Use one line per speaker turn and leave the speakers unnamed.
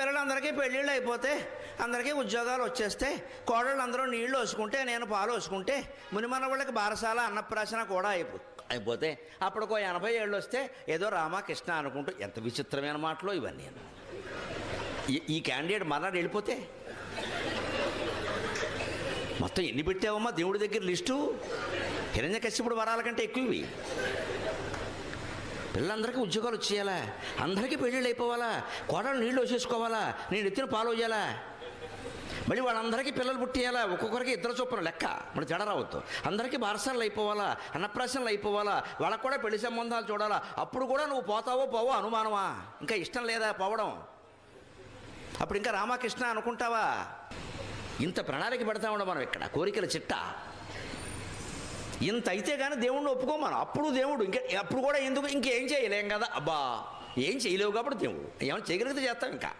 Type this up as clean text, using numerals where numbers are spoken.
పిల్లలందరికీ పెళ్ళిళ్ళు అయిపోతే అందరికీ ఉద్యోగాలు వచ్చేస్తే కోడళ్ళు అందరూ నీళ్లు వేసుకుంటే నేను పాలు వేసుకుంటే మునిమనవాళ్ళకి బారసాల అన్నప్రాసన కూడా అయిపోతే అప్పటికో 80 ఏళ్ళు వస్తే ఏదో రామకృష్ణ అనుకుంటూ ఎంత విచిత్రమైన మాటలో ఇవన్నీ. ఈ క్యాండిడేట్ మర్నాడు వెళ్ళిపోతే మొత్తం ఎన్ని పెట్టావమ్మా దేవుడి దగ్గర లిస్టు? హిరణ్యకశిపుడు వరాల కంటే ఎక్కువ ఇవి. పిల్లలందరికీ ఉద్యోగాలు వచ్చేయాలా, అందరికీ పెళ్ళిళ్ళు అయిపోవాలా, కోడలు నీళ్ళు వచ్చేసుకోవాలా, నేను ఎత్తిన పాలు వేయాలా, మళ్ళీ వాళ్ళందరికీ పిల్లలు పుట్టేయాలా, ఒక్కొక్కరికి 2 చొప్పున లెక్క, మరి జడ రావద్దు. అందరికీ బారసాలు అయిపోవాలా, అన్నప్రాసనలు అయిపోవాలా, వాళ్ళకు కూడా పెళ్లి సంబంధాలు చూడాలా. అప్పుడు కూడా నువ్వు పోతావో పోవో అనుమానమా? ఇంకా ఇష్టం లేదా పోవడం? అప్పుడు ఇంకా రామకృష్ణ అనుకుంటావా? ఇంత ప్రణాళిక పెడతా ఉండం మనం ఇక్కడ, కోరికల చిట్ట ఇంత అయితే కానీ దేవుణ్ణి ఒప్పుకోమను. అప్పుడు దేవుడు అప్పుడు కూడా ఎందుకు ఇంకేం చేయలేం కదా. అబ్బా ఏం చేయలేవు కాబట్టి దేవుడు ఏమైనా చేయగలిగితే చేస్తాం ఇంకా.